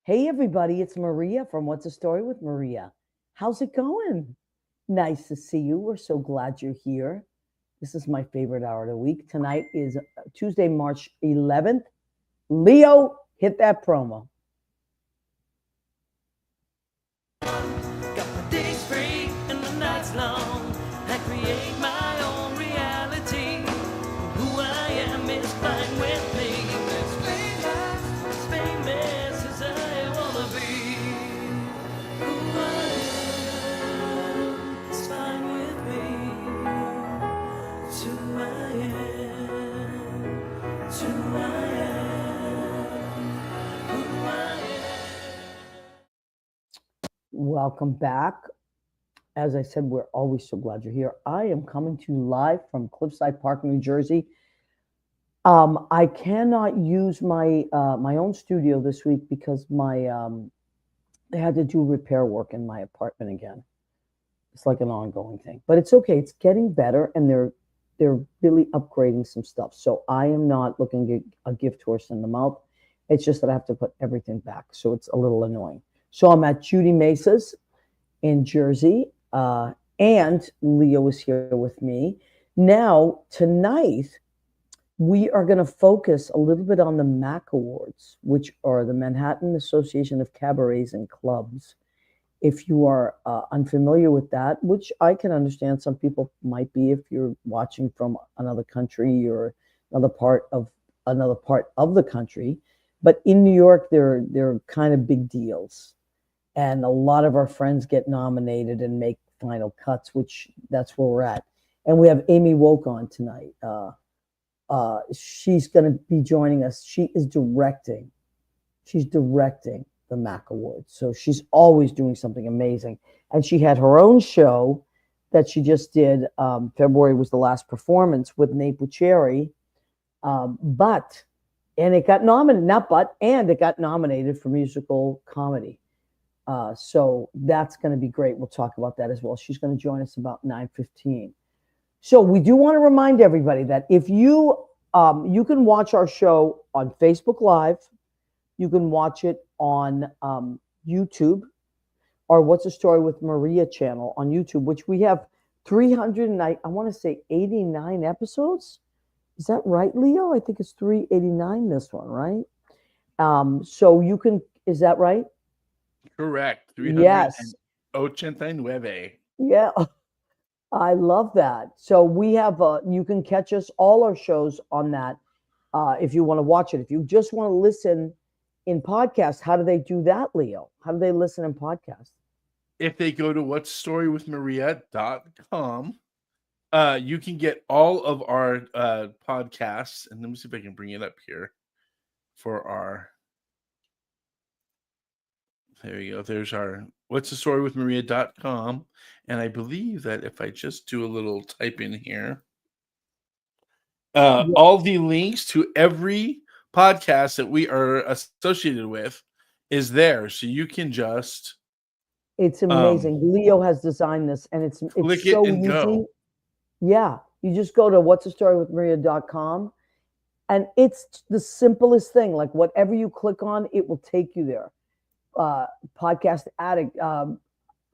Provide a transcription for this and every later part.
Hey, everybody, it's Maria from What's a Story with Maria. How's it going? Nice to see you. We're so glad you're here. This is my favorite hour of the week. Tonight is Tuesday, March 11th. Leo, hit that promo. Got my days free and the nights long. I create my own reality. Who I am is fine with me. As famous as I wanna be. Who I am is fine with me. It's who I am. It's who I am. Who I am. Welcome back. As I said, we're always so glad you're here. I am coming to you live from Cliffside Park, New Jersey. I cannot use my own studio this week because they had to do repair work in my apartment again. It's like an ongoing thing, but it's okay. It's getting better, and they're really upgrading some stuff. So I am not looking at a gift horse in the mouth. It's just that I have to put everything back, so it's a little annoying. So I'm at Judy Mesa's in Jersey, and Leo is here with me. Now, tonight, we are going to focus a little bit on the MAC Awards, which are the Manhattan Association of Cabarets and Clubs. If you are unfamiliar with that, which I can understand some people might be if you're watching from another country or another part of the country, but in New York, they're kind of big deals. And a lot of our friends get nominated and make final cuts, which that's where we're at. And we have Amy Woke on tonight. She's going to be joining us. She's directing the MAC Awards. So she's always doing something amazing. And she had her own show that she just did. February was the last performance with Nate Bucheri. And it got nominated for musical comedy. So that's going to be great. We'll talk about that as well. She's going to join us about 9:15. So we do want to remind everybody that if you can watch our show on Facebook Live, you can watch it on YouTube, or What's a Story with Maria channel on YouTube, which we have 89 episodes. Is that right, Leo? I think it's 389 this one, right? So you can, is that right? Correct. Yes. 389. Yeah. I love that. So we have, you can catch us, all our shows on that if you want to watch it. If you just want to listen in podcast, how do they do that, Leo? How do they listen in podcast? If they go to what'sstorywithmaria.com, you can get all of our podcasts. And let me see if I can bring it up here for our. There you go. There's our what'sstorywithmaria.com. And I believe that if I just do a little type in here, all the links to every podcast that we are associated with is there. So you can just. It's amazing. Leo has designed this, and it's so easy. Go. Yeah. You just go to what'sstorywithmaria.com, and it's the simplest thing. Like whatever you click on, it will take you there. Podcast Addict,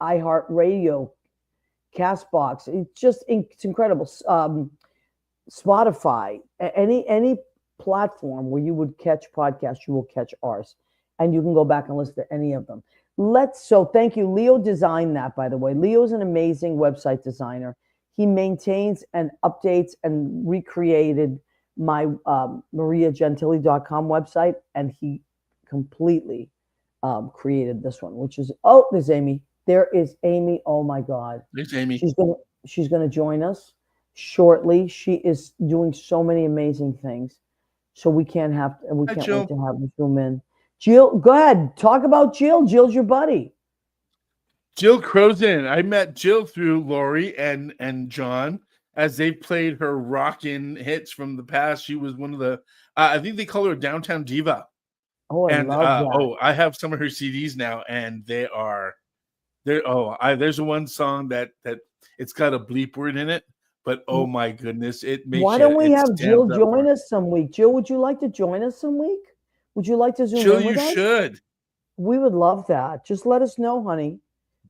iHeartRadio, Castbox. It's incredible. Spotify, any platform where you would catch podcasts, you will catch ours, and you can go back and listen to any of them. So thank you. Leo designed that, by the way. Leo's an amazing website designer. He maintains and updates and recreated my mariagentili.com website, and he completely created this one, which is, there's Amy. There is Amy. Oh my God. There's Amy. She's gonna join us shortly. She is doing so many amazing things. So we can't wait to have her zoom in. Jill, go ahead. Talk about Jill. Jill's your buddy. Jill Crozen. I met Jill through Lori and John as they played her rockin' hits from the past. She was one of the, I think they call her Downtown Diva. Oh, I love that. I have some of her CDs now, and there's one song that it's got a bleep word in it, but oh my goodness, it makes. Why don't we have Jill join us some week? Jill, would you like to join us some week? Would you like to zoom in with us? Jill, you should. We would love that. Just let us know, honey.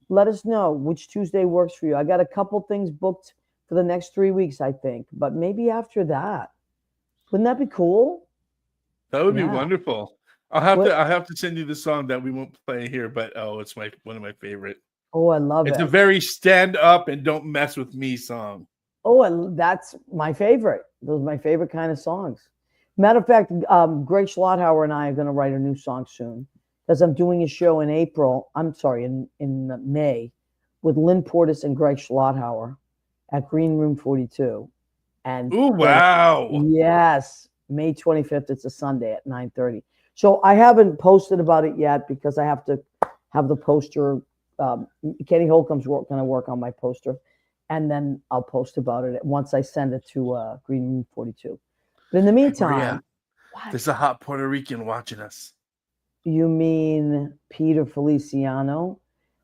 Let us know which Tuesday works for you. I got a couple things booked for the next 3 weeks, I think, but maybe after that. Wouldn't that be cool? That would be Yeah. wonderful. What? I'll have to send you the song that we won't play here, but it's one of my favorite. Oh, I love It's it. a very stand up and don't mess with me song. Oh, and that's my favorite. Those are my favorite kind of songs. Matter of fact, Greg Schlothauer and I are going to write a new song soon because I'm doing a show in April. I'm sorry, in May with Lynn Portis and Greg Schlothauer at Green Room 42. And Ooh, wow. yes, May 25th. It's a Sunday at 9:30. So I haven't posted about it yet because I have to have the poster. Kenny Holcomb's going to work on my poster, and then I'll post about it once I send it to Green Room 42. But in the meantime, Maria, there's a hot Puerto Rican watching us. You mean Peter Feliciano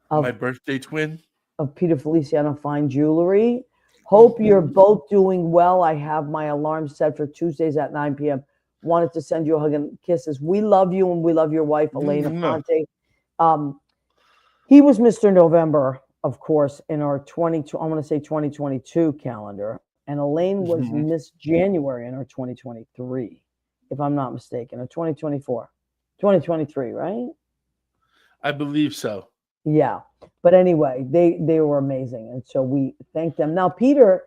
My birthday twin? of Peter Feliciano Fine Jewelry? Hope you're both doing well. I have my alarm set for Tuesdays at 9 p.m. Wanted to send you a hug and kisses. We love you and we love your wife, Elena Fonte. He was Mr. November, of course, in our 2022 calendar. And Elaine was Miss January in our 2023, if I'm not mistaken, or 2023, right? I believe so. Yeah. But anyway, they were amazing. And so we thank them. Now, Peter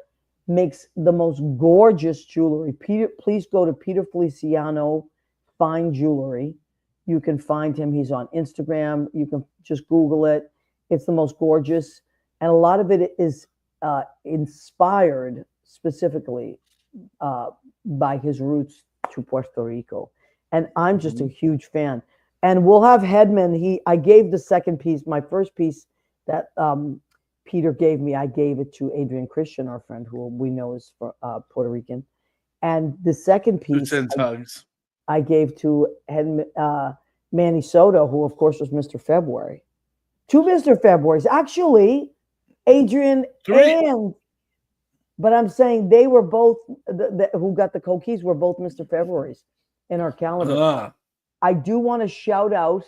makes the most gorgeous jewelry. Peter, please go to Peter Feliciano Fine Jewelry. You can find him. He's on Instagram. You can just Google it. It's the most gorgeous. And a lot of it is inspired specifically by his roots to Puerto Rico. And I'm just a huge fan. And we'll have Hedman. I gave the second piece, my first piece that Peter gave me. I gave it to Adrian Christian, our friend, who we know is Puerto Rican. And the second piece I gave to Manny Soto, who of course was Mr. February. Two Mr. Februarys. Actually, Adrian and, but I'm saying they were both, who got the Coquis were both Mr. Februarys in our calendar. I do want to shout out,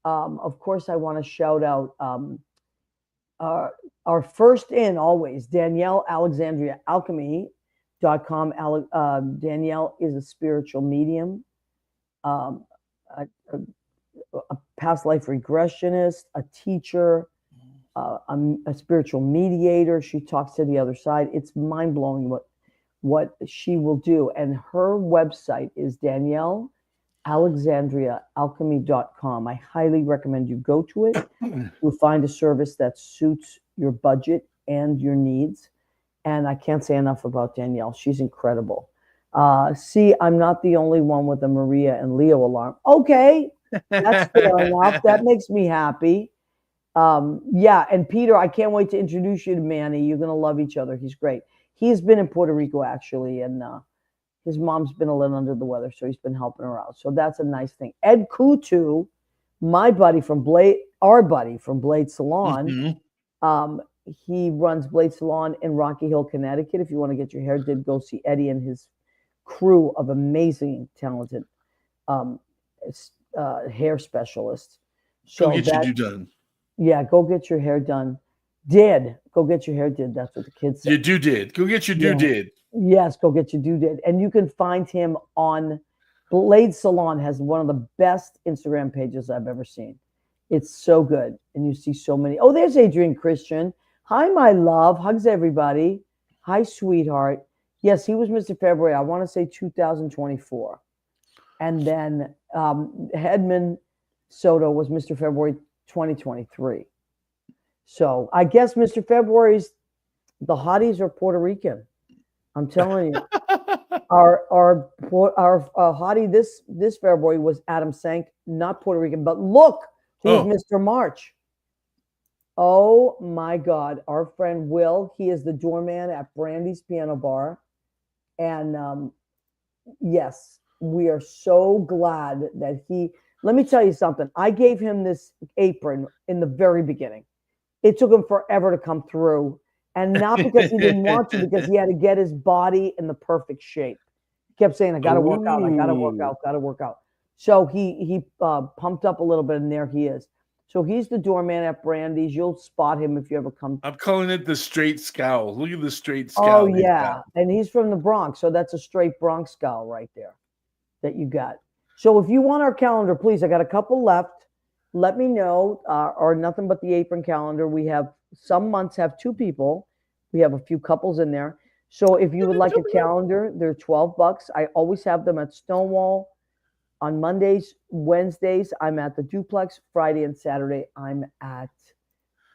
of course, I want to shout out our first in always, Danielle Alexandria Alchemy.com. Danielle is a spiritual medium, a past life regressionist, a teacher, a spiritual mediator. She talks to the other side. It's mind blowing what she will do. And her website is Danielle Alexandria Alchemy.com. I highly recommend you go to it. You'll find a service that suits your budget and your needs. And I can't say enough about Danielle. She's incredible. See, I'm not the only one with a Maria and Leo alarm. Okay, that's fair enough. That makes me happy. Yeah, and Peter, I can't wait to introduce you to Manny. You're going to love each other. He's great. He's been in Puerto Rico, actually, and his mom's been a little under the weather, so he's been helping her out. So that's a nice thing. Ed Kutu, our buddy from Blade Salon, he runs Blade Salon in Rocky Hill, Connecticut. If you want to get your hair did, go see Eddie and his crew of amazing, talented hair specialists. So go get your done. Yeah, go get your hair done. Go get your hair did. That's what the kids say. Your do did. Go get your do did. Yes, go get your do did. And you can find him on Blade Salon, has one of the best Instagram pages I've ever seen. It's so good. And you see so many. Oh, there's Adrian Christian. Hi, my love. Hugs, everybody. Hi, sweetheart. Yes, he was Mr. February. I want to say 2024. And then Hedman Soto was Mr. February 2023. So I guess Mr. February's, the hotties are Puerto Rican. I'm telling you. Our hottie this February was Adam Sank, not Puerto Rican, but look who's Mr. March. Oh my God. Our friend Will, he is the doorman at Brandy's Piano Bar. And yes, we are so glad that let me tell you something. I gave him this apron in the very beginning. It took him forever to come through. And not because he didn't want to, because he had to get his body in the perfect shape. He kept saying, I got to work out. I got to work out. Got to work out. So he pumped up a little bit, and there he is. So he's the doorman at Brandy's. You'll spot him if you ever come. I'm calling it the straight scowl. Look at the straight Oh scowl. he's yeah, got. and he's from the Bronx, so that's a straight Bronx scowl right there that you got. So if you want our calendar, please, I got a couple left. Let me know, or nothing but the apron calendar. We have some months have 2 people. We have a few couples in there. So if you would like a calendar, they're $12. I always have them at Stonewall. On Mondays, Wednesdays, I'm at the Duplex. Friday and Saturday, I'm at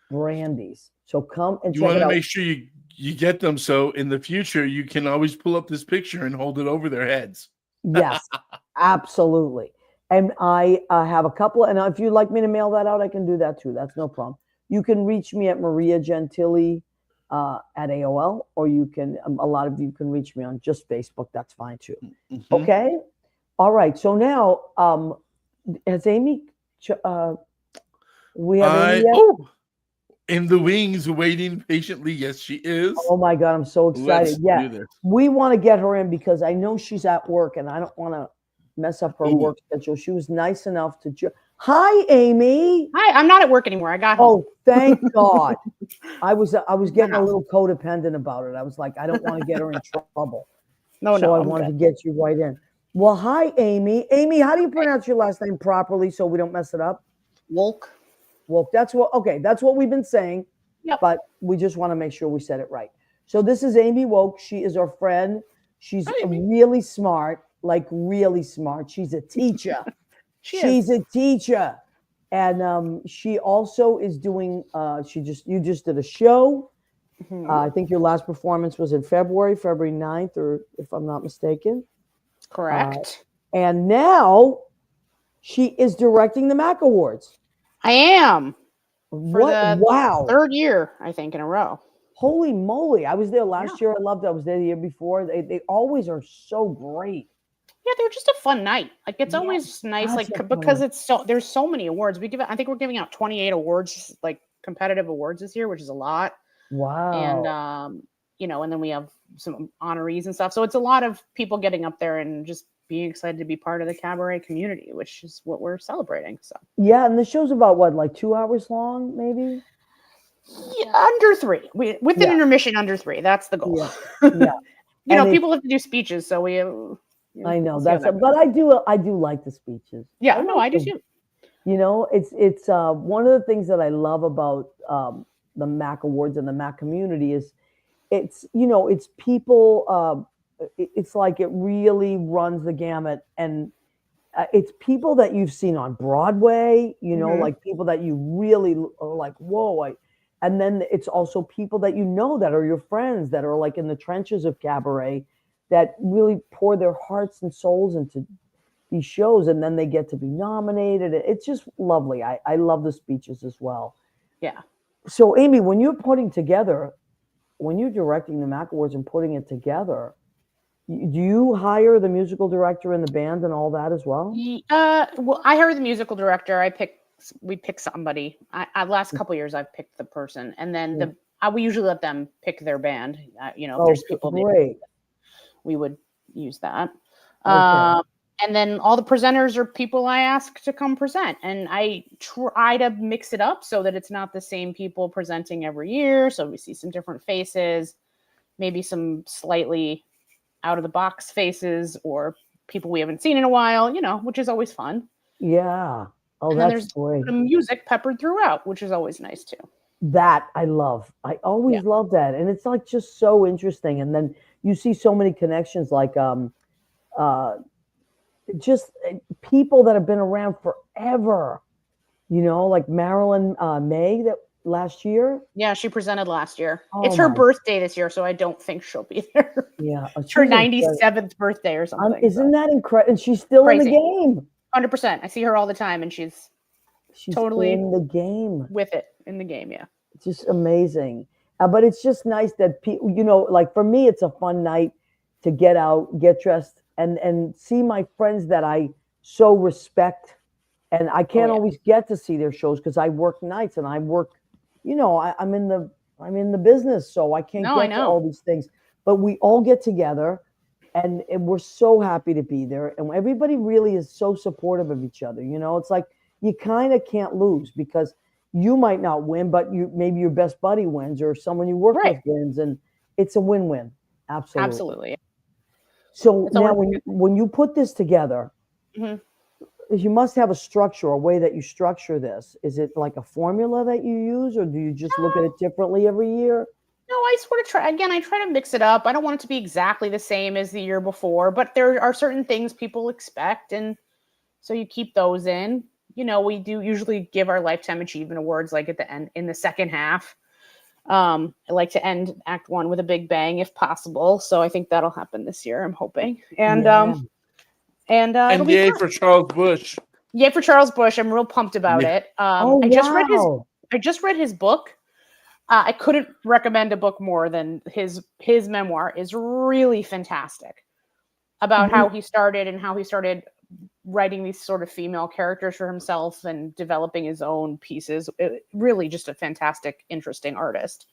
Brandy's. So come and You check want it to out. make sure you get them so in the future you can always pull up this picture and hold it over their heads. Yes, absolutely. And I have a couple, and if you'd like me to mail that out, I can do that too. That's no problem. You can reach me at Maria Gentili at AOL, or you can, a lot of you can reach me on just Facebook. That's fine too. Mhm. Okay. All right. So now, has Amy, we have Amy yet? In the wings, waiting patiently. Yes, she is. Oh my God, I'm so excited. Let's Yeah. do this. We want to get her in because I know she's at work and I don't want to mess up her Ooh. work schedule. She was nice enough to Hi, Amy. Hi, I'm not at work anymore. I got home. Oh, thank God. I was getting a little codependent about it. I was like, I don't want to get her in trouble. No, So I I'm wanted good. to get you right in. Well, hi, Amy. Amy, how do you pronounce your last name properly so we don't mess it up? Wolk. Well, that's what we've been saying. Yep. But we just want to make sure we said it right. So this is Amy Woke. She is our friend. She's Hi, Amy. really smart, like really smart. She's a teacher. She's a teacher. And she also is doing, you just did a show. Mhm. I think your last performance was in February 9th, or if I'm not mistaken. Correct. And now she is directing the MAC Awards. I am. What? the Wow. 3rd year, I think, in a row. Holy moly. I was there last year. I loved it. I was there the year before. They always are so great. Yeah, they're just a fun night. Like it's Yeah, always nice, that's like a fun because one. it's there's so many awards. I think we're giving out 28 awards, like competitive awards this year, which is a lot. Wow. And and then we have some honorees and stuff. So it's a lot of people getting up there and just being excited to be part of the cabaret community, which is what we're celebrating. So yeah, and the show's about what, like 2 hours long, maybe? yeah, under 3. With an Yeah. intermission under 3. That's the goal. Yeah. Yeah. And people have to do speeches, so we. I know we'll see how that's, that goes. but I do like the speeches. Yeah, no, I do them. too. You know, it's one of the things that I love about the MAC Awards and the MAC community is it's people. It's like it really runs the gamut, and it's people that you've seen on Broadway. Mhm. Like people that you really are like, whoa. And then it's also people that that are your friends that are like in the trenches of cabaret that really pour their hearts and souls into these shows, and then they get to be nominated. It's just lovely. I love the speeches as well. Yeah. So Amy, when you're directing the MAC Awards and putting it together, do you hire the musical director and the band and all that as well? Well, I hired the musical director. We pick somebody. Last couple years I've picked the person, and then we usually let them pick their band. If there's people great. we would use that. Okay. And then all the presenters are people I ask to come present, and I try to mix it up so that it's not the same people presenting every year. So we see some different faces, maybe some slightly out of the box faces or people we haven't seen in a while, which is always fun. Yeah. Oh, And then that's there's great. some music peppered throughout, which is always nice too. That I love. I always love that. And it's like just so interesting. And then you see so many connections, like just people that have been around forever, like Marilyn May that last year. Yeah, she presented last year. Oh It's her my- birthday this year, so I don't think she'll be there. Yeah. It's her 97th birthday or something. Isn't that incredible? And she's still in the Crazy. game. 100%. I see her all the time, and she's totally in the game. with it in the game. Yeah. It's just amazing. But it's just nice that people, like for me, it's a fun night to get out, get dressed, and see my friends that I so respect. And I can't always get to see their shows because I work nights and I work, I'm in the business, so I can't get to all these things. But we all get together and we're so happy to be there. And everybody really is so supportive of each other. It's like you kind of can't lose because you might not win, but maybe your best buddy wins or someone you work Right. with wins, and it's a win-win. Absolutely. Absolutely. So It's now, always- when you put this together, Mhm. you must have a structure, a way that you structure this. Is it like a formula that you use, or do you just look at it differently every year? No, I sort of try again. I try to mix it up. I don't want it to be exactly the same as the year before, but there are certain things people expect, and so you keep those in. We do usually give our lifetime achievement awards like at the end in the second half. I like to end Act 1 with a big bang if possible, so I think that'll happen this year. I'm hoping, and Yeah. and it'll And be yay fun. for Charles Bush. Yay for Charles Bush! I'm real pumped about Yeah. it. Oh, I just read his wow. I just read his book. I couldn't recommend a book more than his memoir is really fantastic about how he started and how he started writing these sort of female characters for himself and developing his own pieces. Really just a fantastic, interesting artist.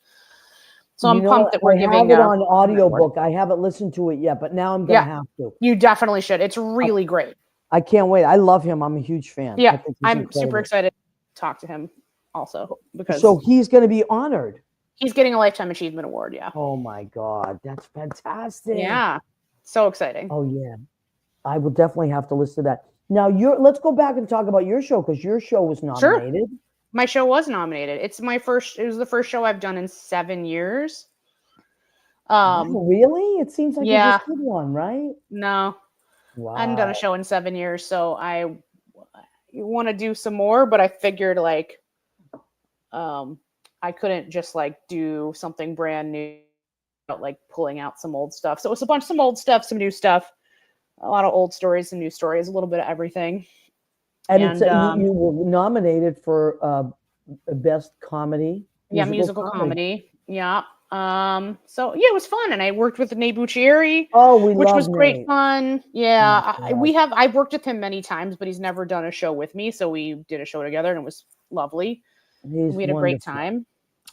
So I'm pumped that we're I giving have it on an award. audiobook. I haven't listened to it yet, but now I'm going to have to. You definitely should. It's really great. I can't wait. I love him. I'm a huge fan. I Yeah, think he's I'm incredible. super excited to talk to him also because So he's going to be honored. he's getting a Lifetime Achievement Award. Yeah. Oh my God, that's fantastic. Yeah. So exciting. Oh yeah, I will definitely have to listen to that. Now, let's go back and talk about your show, because your show was Sure. nominated. My show was nominated. It was the first show I've done in 7 years. Wow, really? It seems like yeah. you just did one, right? No, Wow. I hadn't done a show in 7 years, so I want to do some more, but I figured I couldn't just do something brand new, pulling out some old stuff. So it was some old stuff, some new stuff, a lot of old stories, some new stories, a little bit of everything. And you were nominated for best comedy. Musical comedy. Yeah. So yeah, it was fun, and I worked with Nate Buccieri. Oh, which was great Nate. fun. Yeah, I've worked with him many times, but he's never done a show with me. So we did a show together, and it was lovely. We had a great time.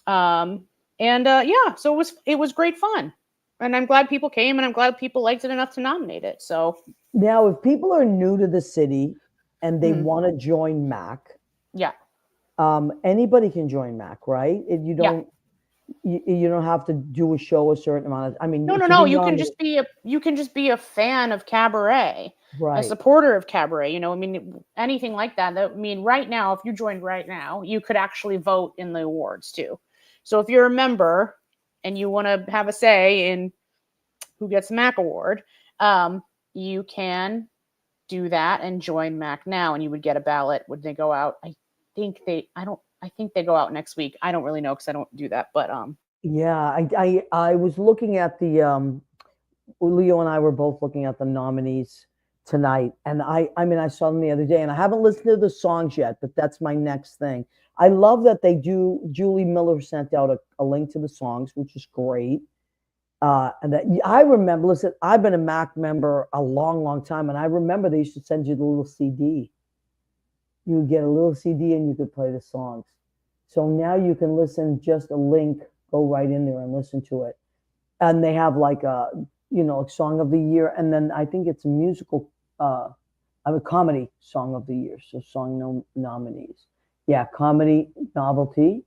So it was great fun, and I'm glad people came, and I'm glad people liked it enough to nominate it. So now, if people are new to the city and they want to join MAC, anybody can join MAC, right? You don't. You don't have to do a show a certain amount of. I mean, no. You can just be a fan of cabaret, right? A supporter of cabaret. Anything like that. Right now, if you joined right now, you could actually vote in the awards too. So if you're a member and you want to have a say in who gets MAC award, you can do that and join MAC now, and you would get a ballot when they go out. I think they go out next week. I don't really know because I don't do that, but yeah, I was looking at the Leo and I were both looking at the nominees tonight, and I saw them the other day, and I haven't listened to the songs yet, but that's my next thing. I love that they do. Julie Miller sent out a link to the songs, which is great. And that I remember. Listen, I've been a MAC member a long, long time, and I remember they used to send you the little CD. You would get a little CD and you could play the songs. So now you can listen, just a link, go right in there and listen to it. And they have a song of the year. And then I think it's a musical, a comedy song of the year. So song nominees. Yeah, comedy novelty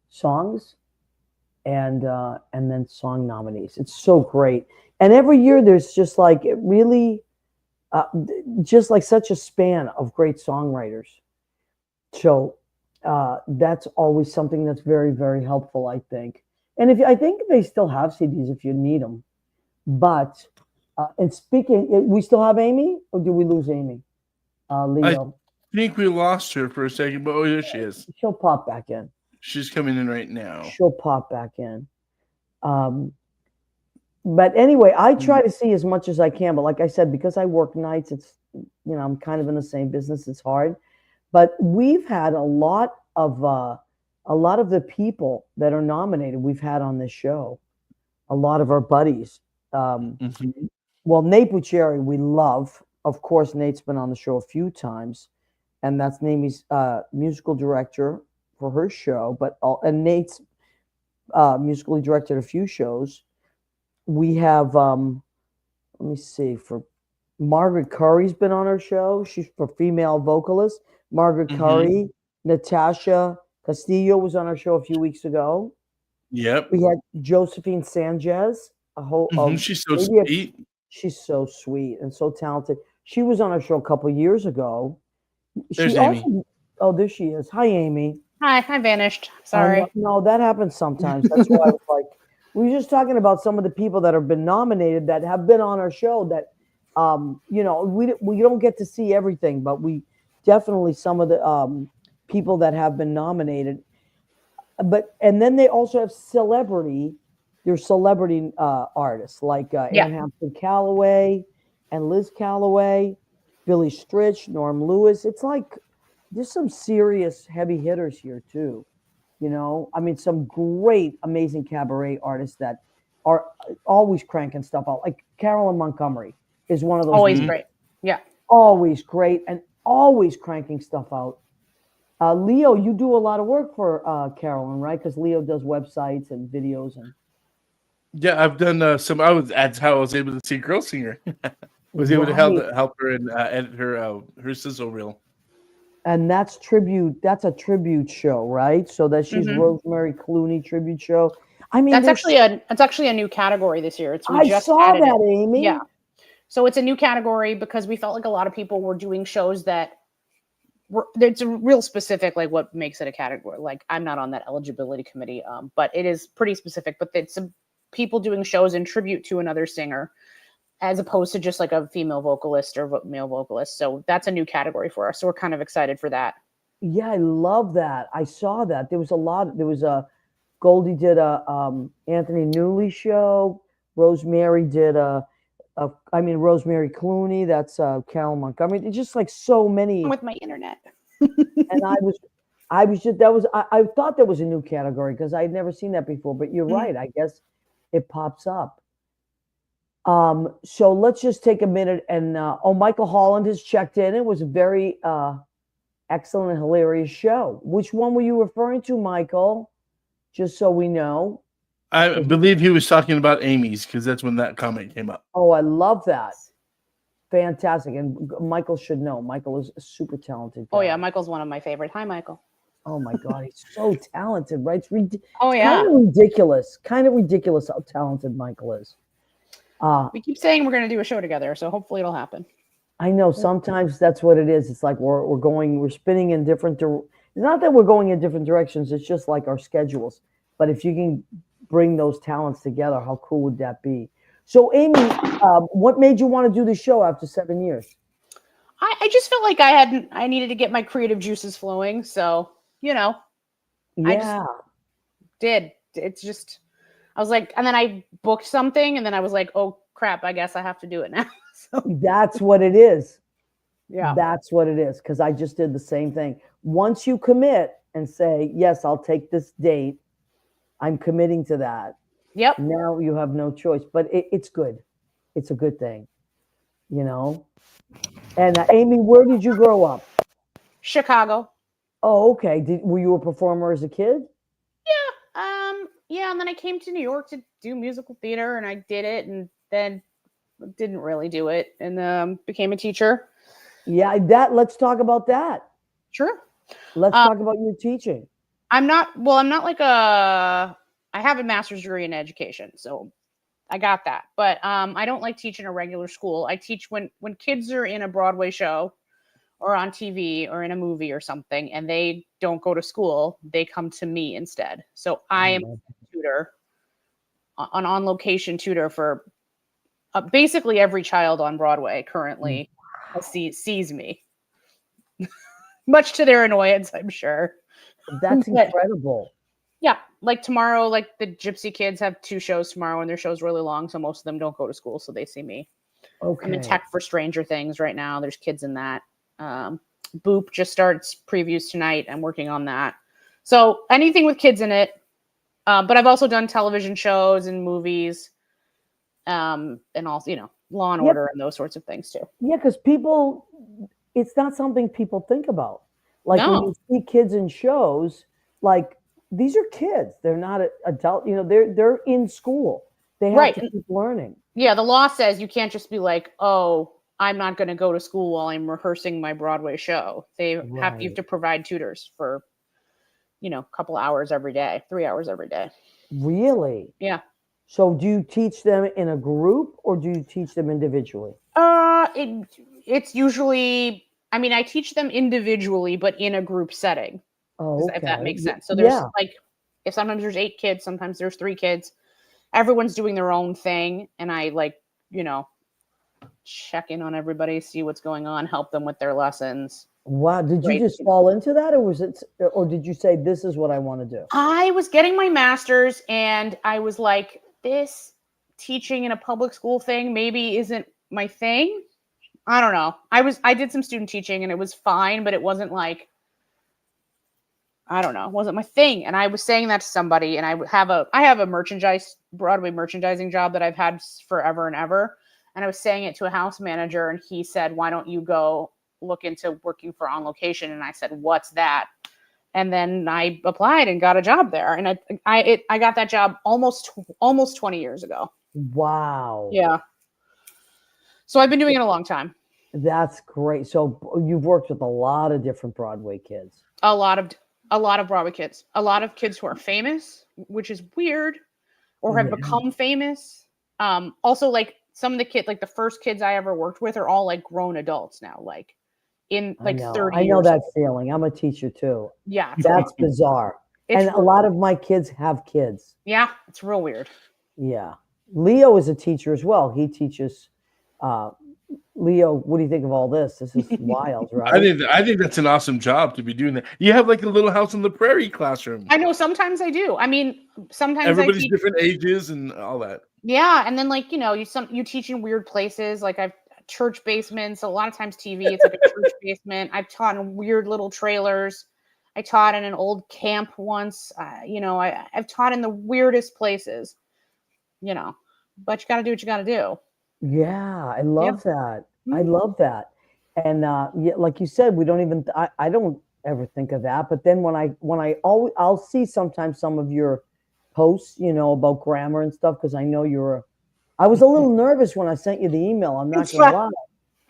songs and then song nominees. It's so great. And every year there's just just such a span of great songwriters. So that's always something that's very, very helpful, I think. And I think they still have CDs if you need them. But and speaking, we still have Amy, or did we lose Amy? Leo. I think we lost her for a second, but there she is. She'll pop back in. She's coming in right now. She'll pop back in. But anyway, I try to see as much as I can. But like I said, because I work nights, it's I'm kind of in the same business. It's hard. But we've had a lot of the people that are nominated. We've had on this show, a lot of our buddies. Well, Nate Buccieri, we love. Of course, Nate's been on the show a few times, and that's Amy's musical director for her show. And Nate's musically directed a few shows. We have let me see. For Margaret Curry's been on our show. She's for female vocalist. Margaret Mhm. Curry, Natasha Castillo was on our show a few weeks ago. Yep. We had Josephine Sanchez, a whole She's so maybe a- sweet. she's so sweet and so talented. She was on our show a couple years ago. There's She Amy. also, oh, there she is. Hi, Amy. Hi, I vanished. Sorry. No, that happens sometimes. That's why I was like, we were just talking about some of the people that have been nominated that have been on our show that, we don't get to see everything, but we definitely some of the people that have been nominated. And then they also have there's celebrity artists like Yeah. Anne Hampton Calloway and Liz Calloway, Billy Stritch, Norm Lewis. It's like there's some serious heavy hitters here too. I mean, some great, amazing cabaret artists that are always cranking stuff out. Like Carolyn Montgomery is one of those. Always Mhm. great. Yeah. Always great and always cranking stuff out. Leo, you do a lot of work for Carolyn, right? Because Leo does websites and videos and. Yeah, I've done some. That's how I was able to see Girl Singer. Was able to help her and edit her sizzle reel. And that's tribute. That's a tribute show, right? So that she's Mhm. Rosemary Clooney tribute show. I mean, That's actually a new category this year. We I just saw added that, it. Amy. Yeah. So it's a new category because we felt like a lot of people were doing shows that it's a real specific, like what makes it a category. Like I'm not on that eligibility committee, but it is pretty specific. But it's some people doing shows in tribute to another singer, as opposed to just like a female vocalist or male vocalist. So that's a new category for us. So we're kind of excited for that. Yeah, I love that. I saw that. There was a Goldie did a Anthony Newley show. Rosemary did Rosemary Clooney. That's Carol Montgomery. It's just like so many. With my internet. And I thought that was a new category because I had never seen that before. But you're right. I guess it pops up. So let's just take a minute and Michael Holland has checked in. It was a very excellent and hilarious show. Which one were you referring to, Michael? Just so we know. I believe he was talking about Amy's because that's when that comment came up. Oh, I love that. Fantastic. And Michael should know. Michael is a super talented guy. Oh yeah, Michael's one of my favorite. Hi, Michael. Oh my God, he's so talented, right? It's Oh yeah. kind of ridiculous how talented Michael is. We keep saying we're going to do a show together, so hopefully it'll happen. I know sometimes that's what it is. It's like we're spinning in different. It's not that we're going in different directions. It's just like our schedules. But if you can bring those talents together, how cool would that be? So, Amy, what made you want to do the show after 7 years? I just felt like I needed to get my creative juices flowing. So, Yeah. it's just, I was like, and then I booked something and then I was like, oh crap, I guess I have to do it now. So, That's what it is. yeah. That's what it is. Because I just did the same thing. Once you commit and say, yes, I'll take this date, I'm committing to that. Yep. Now you have no choice. But it's good. It's a good thing, And Amy, where did you grow up? Chicago. Oh, okay. Were you a performer as a kid? Yeah. And then I came to New York to do musical theater and I did it and then didn't really do it and became a teacher. Yeah, let's talk about that. Sure. Let's talk about your teaching. I'm not like I have a master's degree in education, so I got that. But I don't like teaching a regular school. I teach when kids are in a Broadway show or on TV or in a movie or something and they don't go to school, they come to me instead. So I am a tutor, an on-location tutor for basically every child on Broadway currently sees me. Much to their annoyance, I'm sure. That's incredible. Yeah, like tomorrow, like the Gypsy Kids have 2 shows tomorrow and their show's really long, so most of them don't go to school, so they see me. Okay. I'm in tech for Stranger Things right now. There's kids in that. Boop just starts previews tonight. I'm working on that. So anything with kids in it. But I've also done television shows and movies, and also, Law and Order and those sorts of things too. Yeah, because it's not something people think about. Like when you see kids in shows, like these are kids. They're not adult. They're in school. They have to keep learning. Yeah, the law says you can't just be like, oh, I'm not going to go to school while I'm rehearsing my Broadway show. You have Right. to provide tutors for, a couple hours every day, 3 hours every day. Really? Yeah. So do you teach them in a group or do you teach them individually? It's usually, I teach them individually, but in a group setting, Oh, if that okay. makes sense. So there's Yeah. if sometimes there's 8 kids, sometimes there's 3 kids, everyone's doing their own thing. And I check in on everybody, see what's going on, help them with their lessons. Wow. Did you Great. just fall into that or did you say, this is what I want to do? I was getting my master's and I was like, this teaching in a public school thing maybe isn't my thing. I don't know. I did some student teaching and it was fine, but it wasn't like, I don't know, it wasn't my thing. And I was saying that to somebody, and I have a Broadway merchandising job that I've had forever and ever. And I was saying it to a house manager, and he said, why don't you go look into working for On Location? And I said, what's that? And then I applied and got a job there. And I got that job almost 20 years ago. Wow. Yeah. So I've been doing it a long time. That's great. So you've worked with a lot of different Broadway kids. A lot of Broadway kids, a lot of kids who are famous, which is weird, or have Yeah. become famous. Also, like some of the kids, like the first kids I ever worked with, are all like grown adults now, like in like 30 I know years that old. feeling. I'm a teacher too. Yeah, That's bizarre. it's And a lot of my kids have kids. yeah, it's real weird. Yeah. Leo is a teacher as well. He teaches. Leo, what do you think of all this? This is wild, right? I think that's an awesome job to be doing that. You have like a little house on the prairie classroom. I know sometimes I do. Sometimes Everybody's I teach, different ages and all that. yeah, and then like you teach in weird places. Like I've church basements. A lot of times TV, it's like a church basement. I've taught in weird little trailers. I taught in an old camp once. I've taught in the weirdest places. But you got to do what you got to do. Yeah, I love that. I Mhm. love that. And yeah, like you said, we don't even. I don't ever think of that. But then I'll see sometimes some of your posts, about grammar and stuff, because I know I was a little nervous when I sent you the email. I'm not It's gonna fine. lie.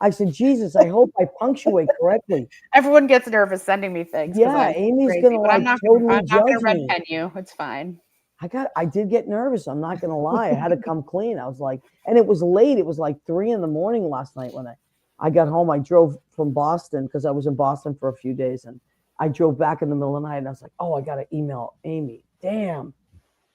I said, Jesus, I hope I punctuate correctly. Everyone gets nervous sending me things. 'Cause Yeah, I'm Amy's crazy, gonna but I'm like not totally I'm not gonna judge red me. pen you. It's fine. I did get nervous. I'm not gonna lie. I had to come clean. I was like, and it was late. It was like 3 a.m. last night when I got home. I drove from Boston because I was in Boston for a few days, and I drove back in the middle of the night. And I was like, oh, I gotta email Amy. Damn,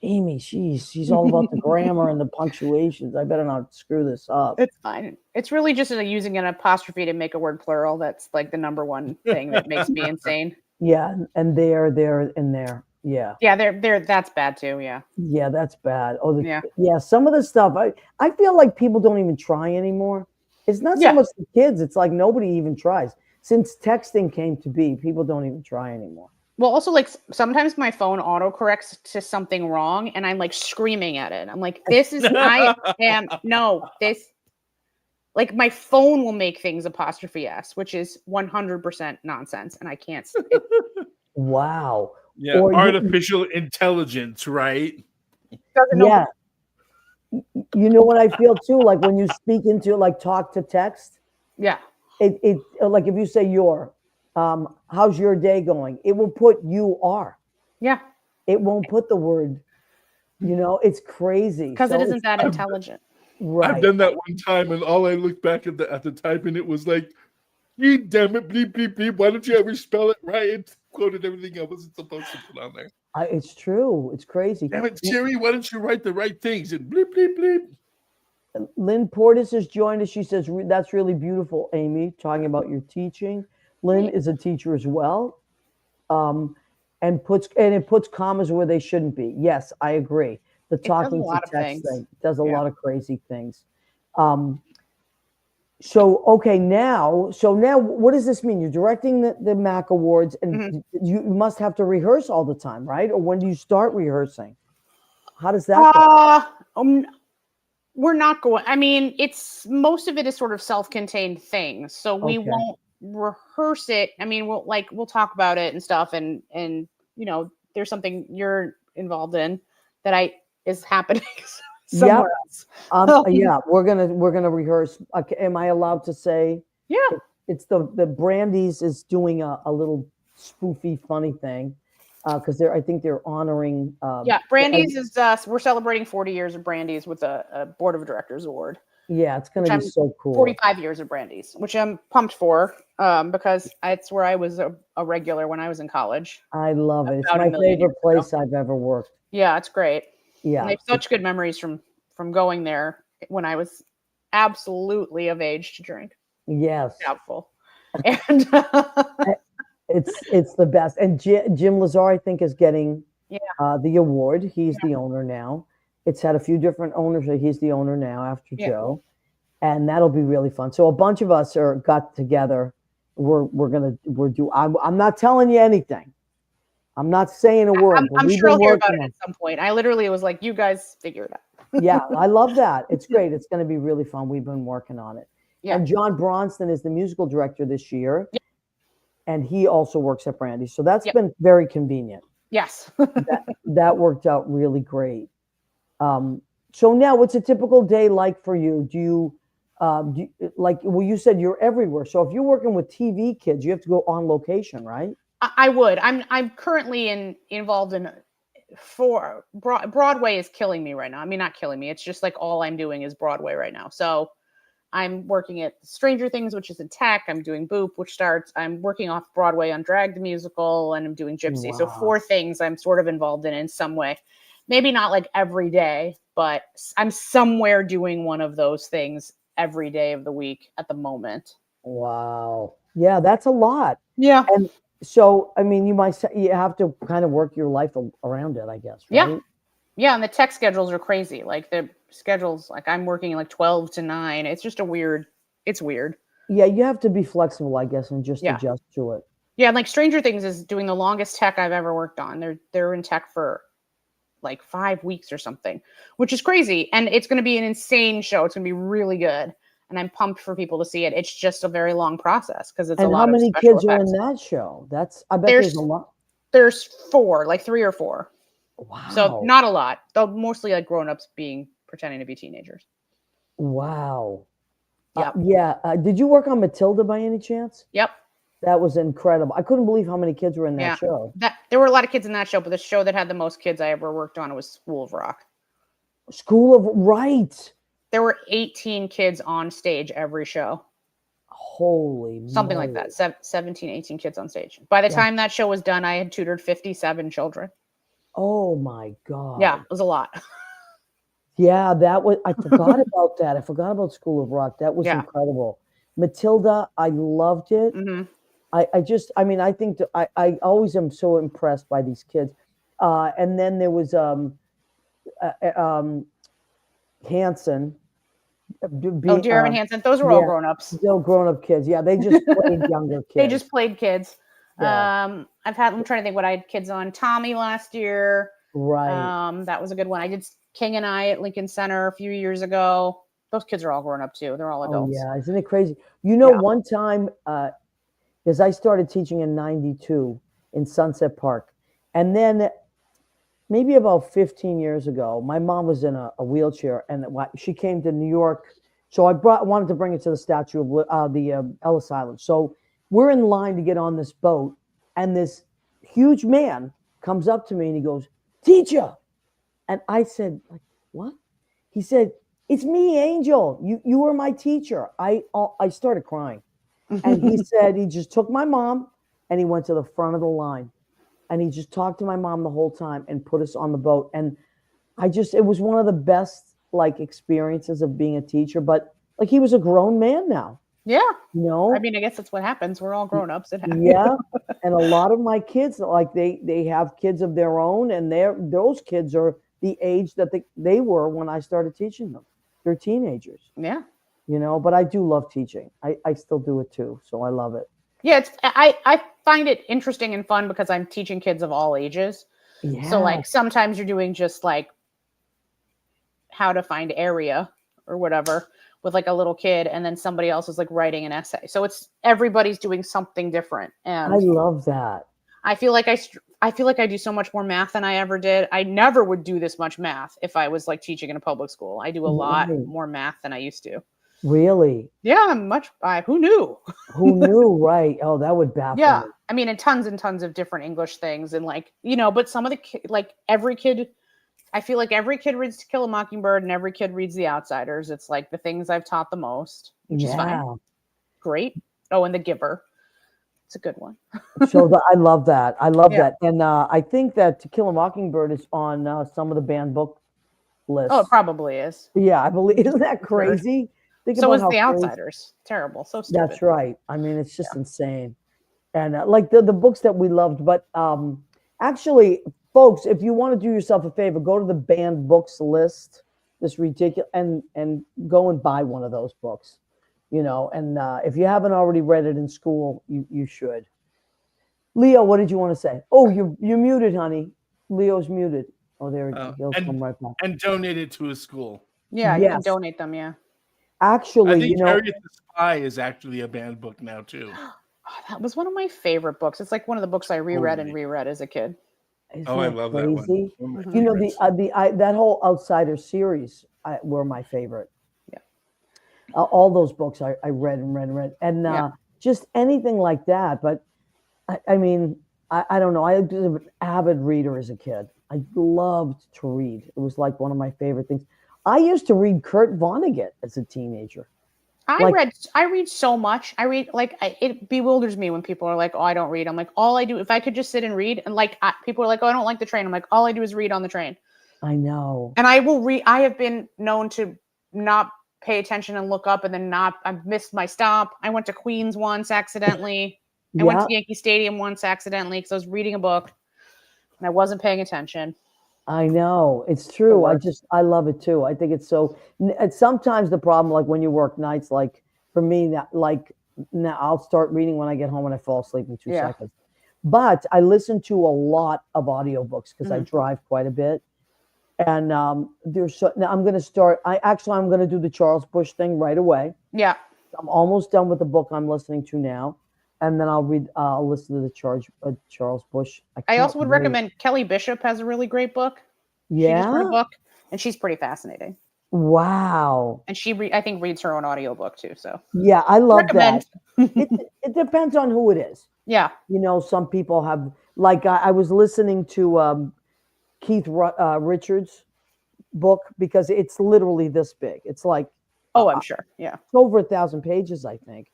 Amy, she's all about the grammar and the punctuations. I better not screw this up. It's fine. It's really just using an apostrophe to make a word plural. That's like the number one thing that makes me insane. Yeah, and there, and there. Yeah. Yeah, they're that's bad too. Yeah. Yeah, that's bad. Oh, Yeah. yeah. Some of the stuff I feel like people don't even try anymore. It's not so Yeah. much the kids. It's like nobody even tries. Since texting came to be, people don't even try anymore. Well, also like sometimes my phone autocorrects to something wrong, and I'm like screaming at it. I'm like, this is like my phone will make things apostrophe s, which is 100% nonsense, and I can't. Wow. Yeah, Or artificial intelligence, right? Doesn't know. Yeah. You know what I feel too? Like when you speak into like talk to text, Yeah. it like if you say how's your day going? It will put you are. Yeah. It won't put the word, it's crazy. Because So it isn't it's- that intelligent. right. I've done that one time, and all I looked back at the type, and it was like, "You damn it, bleep bleep bleep! Why don't you ever spell it right?" It quoted everything I wasn't supposed to put on there. It's true. It's crazy. Damn it, Siri! Why don't you write the right things? And bleep bleep bleep. Lynn Portis has joined us. She says, that's really beautiful, Amy, talking about your teaching. Lynn is a teacher as well. And it puts commas where they shouldn't be. Yes, I agree. The talking to text thing does a lot of crazy things. So now what does this mean? You're directing the MAC Awards, and you must have to rehearse all the time, right? Or when do you start rehearsing? How does that go? We're not going. Most of it is sort of self-contained things, so we won't rehearse it. We'll talk about it and stuff, and there's something you're involved in that is happening. somewhere else. Yeah, we're gonna rehearse. Okay, am I allowed to say? Yeah. It's the Brandy's is doing a little spoofy, funny thing, because I think they're honoring. Yeah, Brandy's is we're celebrating 40 years of Brandy's with a board of directors award. Yeah, it's gonna Which be I'm so cool. 45 years of Brandy's, which I'm pumped for, because it's where I was a regular when I was in college. I love it. It's About a my million favorite years ago. place I've ever worked. Yeah, it's great. And Yeah, I have such good memories from going there when I was absolutely of age to drink. yes, Doubtful. And it's the best. And Jim Lazar, I think, is getting Yeah. The award. He's the owner now. It's had a few different owners, but he's the owner now after Yeah. Joe, and that'll be really fun. So a bunch of us got together. I'm not telling you anything. I'm not saying a word. but I'm we've sure been I'll hear about working it on at some point. I literally was like, you guys figure it out. Yeah, I love that. It's great. It's going to be really fun. We've been working on it. Yeah. And John Bronston is the musical director this year. Yep. And he also works at Brandy. So that's Yep. been very convenient. Yes. That worked out really great. So now what's a typical day like for you? Do you well, you said you're everywhere. So if you're working with TV kids, you have to go on location, right? I would. I'm currently involved in Broadway is killing me right now. I mean, not killing me. It's just like all I'm doing is Broadway right now. So I'm working at Stranger Things, which is in tech. I'm doing Boop, which starts. I'm working off Broadway on Drag the Musical, and I'm doing Gypsy. So Wow. 4 things I'm sort of involved in some way. Maybe not like every day, but I'm somewhere doing one of those things every day of the week at the moment. Wow. Yeah, that's a lot. Yeah. So, I mean, you have to kind of work your life around it, I guess, right? Yeah. Yeah, and the tech schedules are crazy. Like the schedules, like I'm working like 12 to 9. It's just it's weird. Yeah, you have to be flexible, I guess, and just Yeah. adjust to it. Yeah, and like Stranger Things is doing the longest tech I've ever worked on. They're in tech for like 5 weeks or something, which is crazy. And it's going to be an insane show. It's going to be really good. And I'm pumped for people to see it. It's just a very long process because it's a And lot how of many special kids are in effects. that show? I bet there's a lot. There's 4, like 3 or 4. Wow. So not a lot. Though mostly like grown-ups pretending to be teenagers. Wow. Yeah. Yeah. Did you work on Matilda by any chance? Yep. That was incredible. I couldn't believe how many kids were in that Yeah. show. There were a lot of kids in that show, but the show that had the most kids I ever worked on was School of Rock. School of Right. There were 18 kids on stage every show. Holy Something like moly. that. 17, 18 kids on stage. By the Yeah. time that show was done, I had tutored 57 children. Oh my God. Yeah, it was a lot. Yeah, I forgot about that. I forgot about School of Rock. That was Yeah. incredible. Matilda, I loved it. Hmm. I think I always am so impressed by these kids. And then there was Hanson. Dear Evan Hansen. Those were all yeah. grown-ups. Still grown-up kids. Yeah, they just played younger kids. They just played kids. Yeah. I'm trying to think what I had kids on. Tommy last year. Right. That was a good one. I did King and I at Lincoln Center a few years ago. Those kids are all grown up too. They're all Oh adults. yeah, isn't it crazy? You know, Yeah. one time, because I started teaching in '92 in Sunset Park, and then maybe about 15 years ago, my mom was in a wheelchair, and she came to New York. So I wanted to bring it to the statue of the Ellis Island. So we're in line to get on this boat, and this huge man comes up to me and he goes, "Teacher," and I said, "Like what?" He said, "It's me, Angel. You were my teacher." I started crying, and he said he just took my mom, and he went to the front of the line, and he just talked to my mom the whole time and put us on the boat. And it was one of the best experiences of being a teacher. But he was a grown man now, Yeah. you know. I mean, I guess that's what happens. We're all grown ups. It happens. Yeah, and a lot of my kids, they have kids of their own, and those kids are the age that they were when I started teaching them. They're teenagers, Yeah. you know. But I do love teaching. I still do it too, so I love it. Yeah. I find it interesting and fun because I'm teaching kids of all ages. Yeah. So like sometimes you're doing just like how to find area or whatever with like a little kid, and then somebody else is like writing an essay. So everybody's doing something different. And I love that. I feel like I feel like I do so much more math than I ever did. I never would do this much math if I was like teaching in a public school. I do a lot Right. more math than I used to. Really? Yeah, I'm who knew? Who knew? Right. Oh, that would baffle Yeah. me. I mean, and tons of different English things. And like, but some of the like I feel like every kid reads To Kill a Mockingbird and every kid reads The Outsiders. It's like the things I've taught the most, which is fine. Yeah. Great. Oh, and The Giver. It's a good one. So I love that. I love Yeah. that. And I think that To Kill a Mockingbird is on some of the banned book lists. Oh, it probably is. Yeah, I believe. Isn't that crazy? Think So about is how The crazy- Outsiders. Terrible. So stupid. That's right. I mean, it's just insane. And like the books that we loved. But actually, folks, if you want to do yourself a favor, go to the banned books list. This ridiculous and go and buy one of those books. And if you haven't already read it in school, you should. Leo, what did you want to say? Oh, you're muted, honey. Leo's muted. Oh, there he'll come right back. And donate it to a school. Yeah, you can Yes. donate them. Yeah. Actually, I think Harriet the Spy is actually a banned book now too. Oh, that was one of my favorite books. It's like one of the books I reread and Totally. reread as a kid. isn't Oh, I that love that one. crazy? One of my You know, favorites. that whole Outsider series were my favorite. Yeah. All those books I read and read and read, and Yeah. just anything like that. But I mean, I don't know. I was an avid reader as a kid. I loved to read. It was like one of my favorite things. I used to read Kurt Vonnegut as a teenager. I Like- read so much. I read it bewilders me when people are like, "Oh, I don't read." I'm like, all I do, if I could just sit and read, and like people are like, "Oh, I don't like the train." I'm like, all I do is read on the train, I know. and I will read. I have been known to not pay attention and look up, and then I've missed my stop. I went to Queens once accidentally. I went Yeah, to Yankee Stadium once accidentally because I was reading a book and I wasn't paying attention. I know. It's true. worst. I love it too. I think it's so. And sometimes the problem, like when you work nights, like for me, now I'll start reading when I get home and I fall asleep in 2 Yeah. seconds. But I listen to a lot of audiobooks because I Mhm. drive quite a bit. And now I'm going to start. I'm going to do the Charles Bush thing right away. Yeah, I'm almost done with the book I'm listening to now, and then I'll listen to the Charles Bush. I can't also would wait. recommend Kelly Bishop has a really great book. She just wrote a Yeah. book, and she's pretty fascinating. Wow. And I think reads her own audiobook too. So Yeah, I love recommend. that. It depends on who it is. Yeah, Some people have, like, I was listening to Keith Richards' book because it's literally this big. It's like I'm sure. Yeah, it's over 1,000 pages, I think.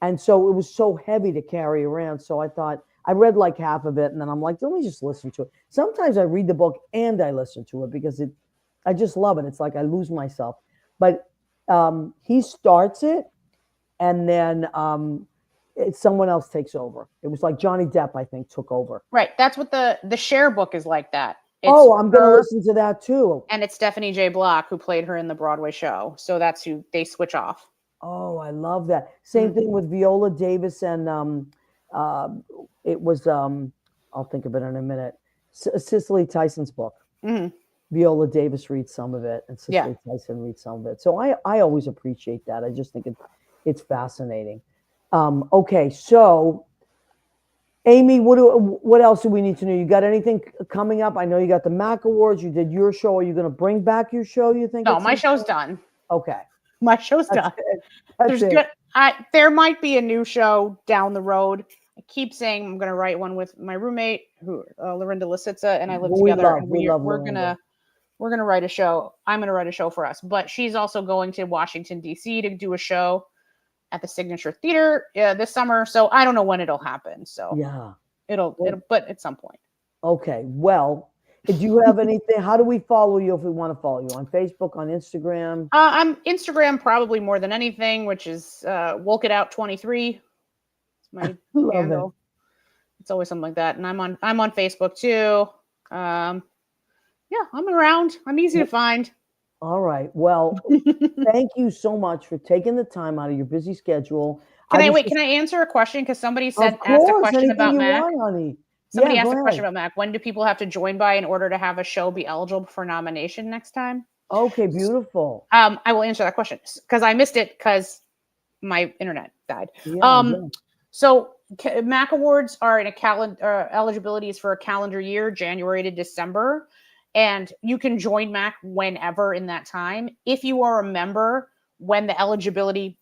And so it was so heavy to carry around. So I thought I read like half of it, and then I'm like, let me just listen to it. Sometimes I read the book and I listen to it because I just love it. It's like I lose myself. But he starts it, and then someone else takes over. It was like Johnny Depp, I think, took over. right. That's what the Cher book is like. That. It's I'm going to her, listen to that too. And it's Stephanie J. Block who played her in the Broadway show. So that's who they switch off. Oh, I love that. Same thing with Viola Davis and it was I'll think of it in a minute. Cicely Tyson's book. Mhm. Viola Davis reads some of it, and Cicely Tyson reads some of it. So I always appreciate that. I just think it's fascinating. Okay, so Amy, what else do we need to know? You got anything coming up? I know you got the Mac Awards. You did your show. Are you going to bring back your show? You think? No, at my some show's point? done. Okay, My show's that's done. it. That's There's it. good. There might be a new show down the road. I keep saying I'm going to write one with my roommate, who Lorinda Lisitza, and I live We together. love- and we love we're Lorinda. gonna write a show. I'm gonna write a show for us, but she's also going to Washington D.C. to do a show at the Signature Theater this summer. So I don't know when it'll happen. So Yeah. it'll, but at some point. Okay. Well, do you have anything? How do we follow you if we want to follow you on Facebook, on Instagram? I'm Instagram probably more than anything, which is Woke It Out 23. It's my Love handle. It's always something like that, and I'm on Facebook too. Yeah, I'm around. I'm easy to find. All right. Well, thank you so much for taking the time out of your busy schedule. Can I was wait? just- Can I answer a question? Because somebody Of asked a course, question anything about you Mac. want, honey. Somebody Yeah, asked go a question ahead. about Mac. When do people have to join by in order to have a show be eligible for nomination next time? Okay, beautiful. I will answer that question because I missed it because my internet died. Yeah, Um, yeah. So Mac Awards are in a calendar. Eligibility is for a calendar year, January to December, and you can join Mac whenever in that time. If you are a member, when the eligibility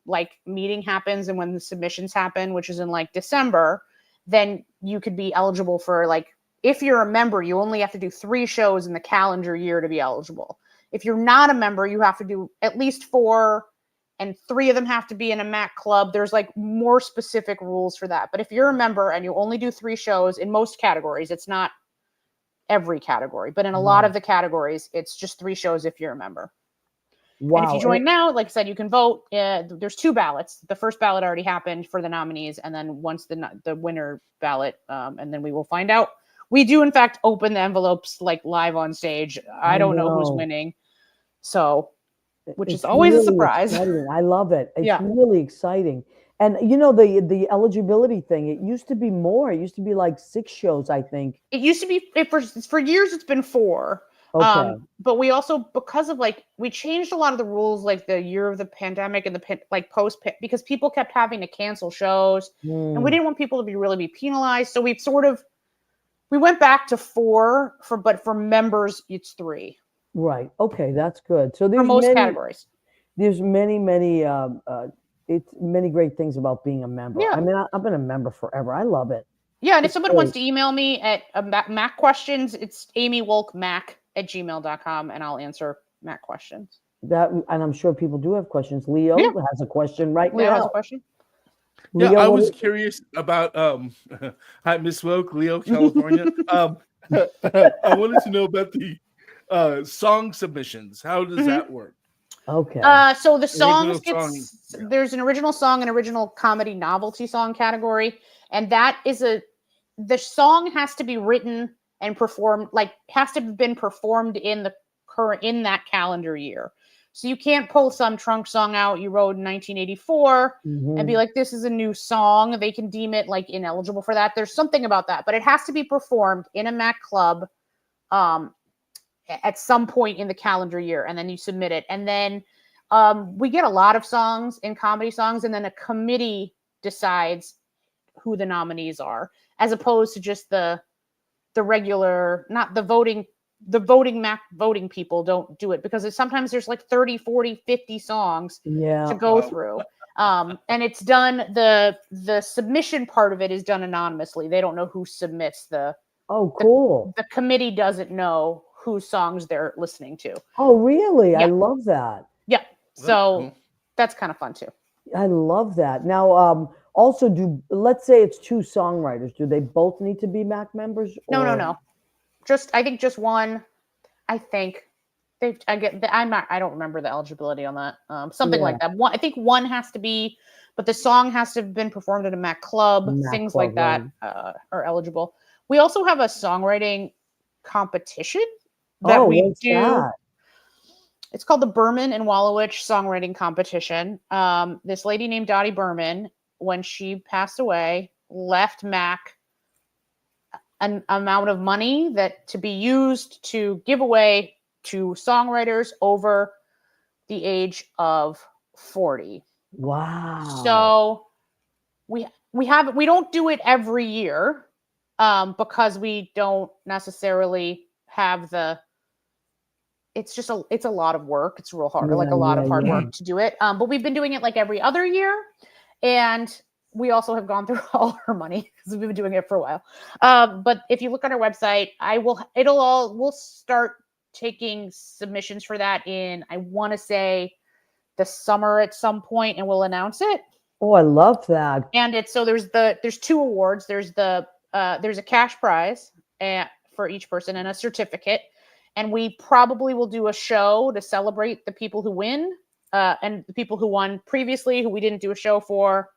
meeting happens and when the submissions happen, which is in December, then you could be eligible for if you're a member, you only have to do 3 shows in the calendar year to be eligible. If you're not a member, you have to do at least 4, and 3 of them have to be in a Mac club. There's more specific rules for that. But if you're a member and you only do 3 shows in most categories, it's not every category, but in a lot of the categories, it's just 3 shows if you're a member. Wow. And if you join now, like I said, you can vote. There's 2 ballots. The first ballot already happened for the nominees, and then once the winner ballot, and then we will find out. We do, in fact, open the envelopes live on stage. I don't know who's winning, so which is always really a surprise. Exciting. I love it. It's Yeah. really exciting. And the eligibility thing, it used to be more. It used to be 6 shows, I think. It used to be for years. It's been 4. Okay. But we also, because of we changed a lot of the rules, the year of the pandemic and the post, because people kept having to cancel shows, and we didn't want people to really be penalized. So we went back to 4 but for members it's 3. Right. Okay, that's good. So there's For most categories. There's many it's many great things about being a member. Yeah. I mean, I've been a member forever. I love it. Yeah, and if It's someone wants great. to email me at Mac questions, it's amywolkmac@gmail.com, and I'll answer Mac questions. That, and I'm sure people do have questions. Leo Yeah. has a question right Leo now. has a question. Yeah, Leo, I what was is- curious about hi Miss Woke, Leo, California. I wanted to know about the song submissions. How does that work? Okay. So the songs Original there's an original song and original comedy novelty song category, and that is the song has to be written and performed, has to have been performed in that calendar year. So you can't pull some trunk song out you wrote in 1984 and be like, this is a new song. They can deem it ineligible for that. There's something about that, but it has to be performed in a Mac club at some point in the calendar year, and then you submit it. And then we get a lot of songs in comedy songs, and then a committee decides who the nominees are, as opposed to just the regular, not the voting Mac voting people don't do it, because sometimes there's 30, 40, 50 songs to go through. And it's done, the submission part of it is done anonymously. They don't know who submits Oh, cool. the committee doesn't know whose songs they're listening to. Oh, really? I Yeah. love that. Yeah. So Cool. that's kind of fun too. I love that. Now, also, let's say it's 2 songwriters. Do they both need to be Mac members? No. or- I think just one. I think I don't remember the eligibility on that. Something like that. I think one has to be, but the song has to have been performed at a Mac club. Mac Things club, like that are eligible. We also have a songwriting competition that we what's do. that? It's called the Berman and Wallowich Songwriting Competition. This lady named Dottie Berman, when she passed away, left Mac an amount of money that to be used to give away to songwriters over the age of 40. Wow. So we don't do it every year because we don't necessarily have it's a lot of work. It's real hard, a lot of hard work to do it. But we've been doing it every other year, and we also have gone through all our money because we've been doing it for a while. But if you look on our website, we'll start taking submissions for that in, I want to say, the summer at some point, and we'll announce it. Oh, I love that. And there's 2 awards. There's a cash prize for each person and a certificate. And we probably will do a show to celebrate the people who win and the people who won previously, who we didn't do a show for.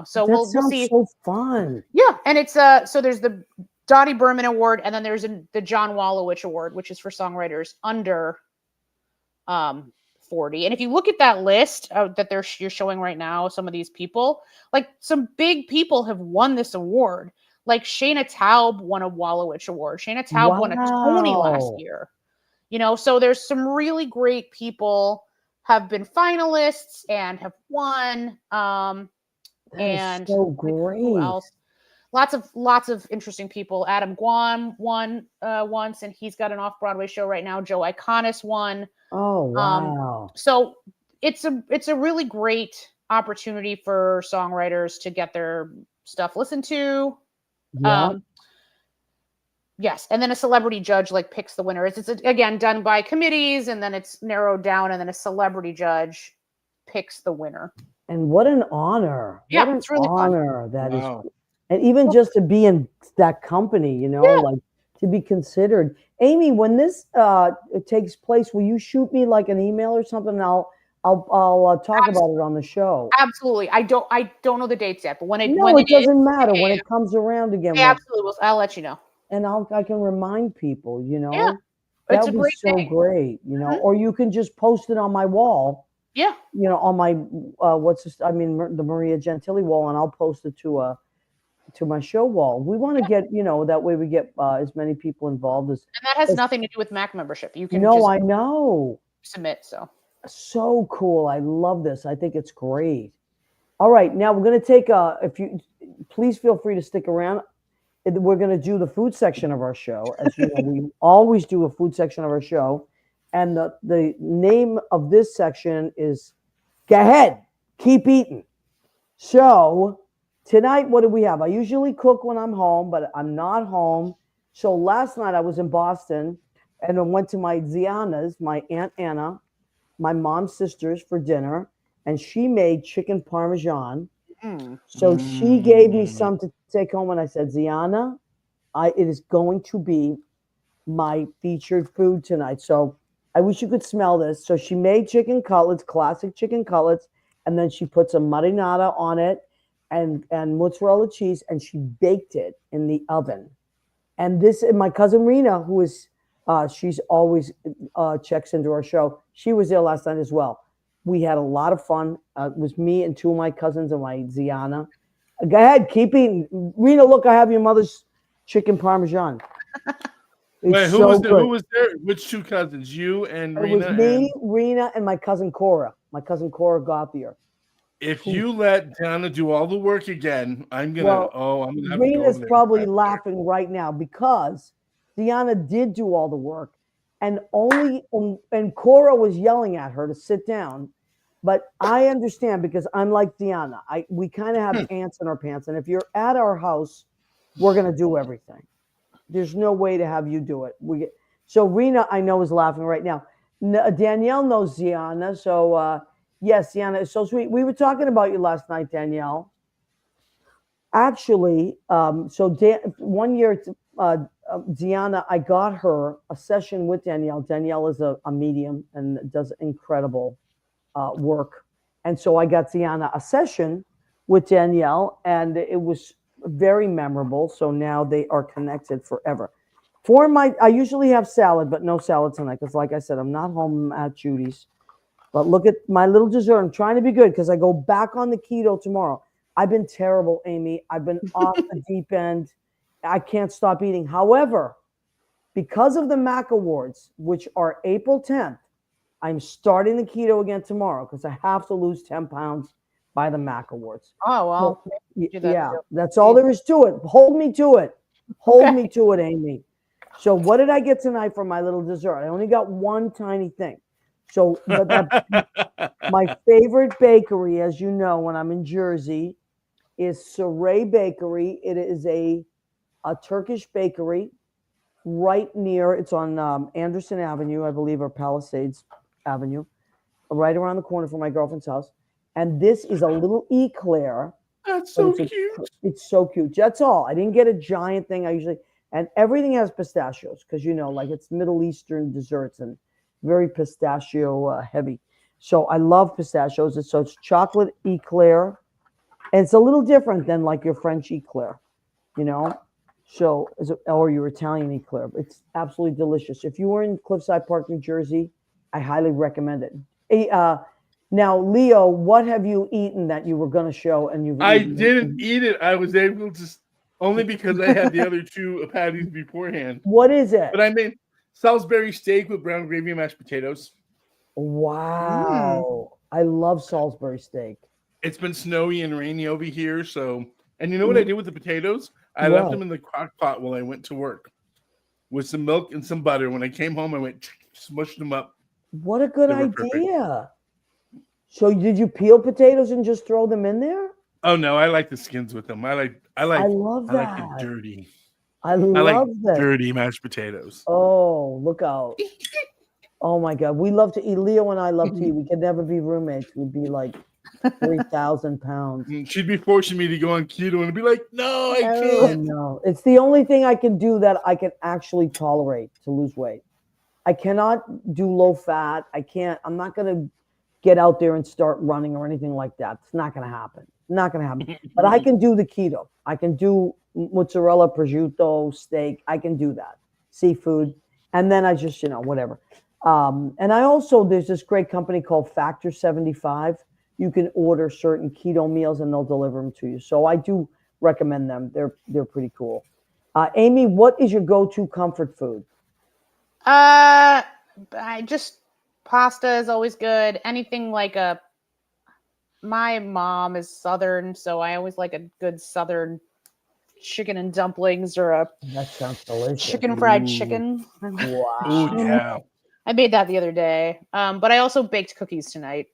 So we'll see. So fun. Yeah, and it's so there's the Dottie Berman Award, and then there's the John Wallowich Award, which is for songwriters under 40. And if you look at that list that you're showing right now, some of these people, some big people have won this award. Shayna Taub won a Wallowich Award. Shayna Taub won a Tony last year. So there's some really great people have been finalists and have won. That is and so who great. else? Lots of interesting people. Adam Guam won once, and he's got an off-Broadway show right now. Joe Iconis won. Oh, wow. So it's a really great opportunity for songwriters to get their stuff listened to. Yeah. Yes, and then a celebrity judge like picks the winner. It's again done by committees, and then it's narrowed down, and then a celebrity judge picks the winner. And what an honor. Yeah, What an it's really fun. honor that is. Wow. And even just to be in that company, you know, Yeah. like to be considered. Amy, when this it takes place, will you shoot me like an email or something? And I'll talk about it on the show. Absolutely. I don't know the dates yet, but when it No, when it doesn't matter when okay, it comes around again. I absolutely will. I'll let you know. And I can remind people, you know. Yeah, That it's a would be great so day. great, you know. Mhm. Or you can just post it on my wall, Yeah, you know, on my the Maria Gentili wall, and I'll post it to my show wall. We want to get, you know, that way we get as many people involved as. and that has as- nothing to do with Mac membership. You can No, just I know. submit. So cool. I love this. I think it's great. All right, now we're going to take if you please feel free to stick around. We're going to do the food section of our show. As you know, we always do a food section of our show. And the name of this section is Go Ahead, Keep Eating. So tonight, what do we have? I usually cook when I'm home, but I'm not home. So last night I was in Boston and I went to my Ziana's, my Aunt Anna, my mom's sisters for dinner, and she made chicken parmesan. So she gave me some to take home, and I said, Ziana, it is going to be my featured food tonight. So I wish you could smell this. So she made chicken cutlets, classic chicken cutlets, and then she put some marinara on it and mozzarella cheese, and she baked it in the oven. And my cousin Rena, who is she's always checks into our show. She was there last night as well. We had a lot of fun. It was me and two of my cousins and my Ziana. Go ahead, keep eating. Rena, look, I have your mother's chicken parmesan. Wait, who was there? Who was there? Which two cousins? You and Rena? It was me, Rena, and my cousin Cora. My cousin Cora Gauthier. If you let Donna do all the work again, I'm gonna. Well, I'm gonna have Rena's to go probably laughing right now because Diana did do all the work, and Cora was yelling at her to sit down. But I understand because I'm like Diana. We kind of have ants in our pants, and if you're at our house, we're gonna do everything. There's no way to have you do it. So Rena, I know, is laughing right now. Danielle knows Ziana, so yes, Ziana is so sweet. We were talking about you last night, Danielle. Actually, 1 year, Ziana, I got her a session with Danielle. Danielle is a medium and does incredible work. And so I got Ziana a session with Danielle, and it was very memorable. So now they are connected forever. I usually have salad, but no salad tonight because, like I said, I'm not home at Judy's. But look at my little dessert. I'm trying to be good because I go back on the keto tomorrow. I've been terrible, Amy. I've been off the deep end. I can't stop eating. However, because of the MAC Awards, which are April 10th, I'm starting the keto again tomorrow because I have to lose 10 pounds by the MAC Awards. Oh, well. Yeah, that's all there is to it. Hold me to it. Hold me to it, Amy. So what did I get tonight for my little dessert? I only got one tiny thing. So my favorite bakery, as you know, when I'm in Jersey, is Saray Bakery. It is a Turkish bakery right near, it's on Anderson Avenue, I believe, or Palisades Avenue, right around the corner from my girlfriend's house. And this is a little eclair. That's so cute. It's so cute. That's all. I didn't get a giant thing. And everything has pistachios because, you know, like it's Middle Eastern desserts and very pistachio heavy. So I love pistachios. It's chocolate eclair. And it's a little different than like your French eclair, you know? So, or your Italian eclair. It's absolutely delicious. If you were in Cliffside Park, New Jersey, I highly recommend it. Now, Leo, what have you eaten that you were going to show? And I didn't eat it. I was able to only because I had the other two patties beforehand. What is it? But I made Salisbury steak with brown gravy and mashed potatoes. Wow. I love Salisbury steak. It's been snowy and rainy over here, so and you know what I did with the potatoes? I left What? them in the crock pot while I went to work with some milk and some butter. When I came home, I went smushed them up. What a good They were perfect. idea. So did you peel potatoes and just throw them in there? Oh no, I like the skins with them. I like I love I like it that. dirty. I I like love that. dirty mashed potatoes. Oh, look out. Oh my God. We love to eat. Leo and I love to eat. We could never be roommates. We'd be like 3,000 pounds. She'd be forcing me to go on keto and be like, "No, I I can't." know. It's the only thing I can do that I can actually tolerate to lose weight. I cannot do low fat. I'm not going to get out there and start running or anything like that. It's not going to happen. Not going to happen. But I can do the keto. I can do mozzarella, prosciutto, steak. I can do that. Seafood. And then I just, whatever. And I also, there's this great company called Factor 75. You can order certain keto meals and they'll deliver them to you. So I do recommend them. They're pretty cool. Amy, what is your go-to comfort food? I just pasta is always good. Anything like my mom is Southern, so I always like a good Southern chicken and dumplings or a That sounds delicious. chicken fried Ooh. chicken. Wow. Oh yeah. I made that the other day. But I also baked cookies tonight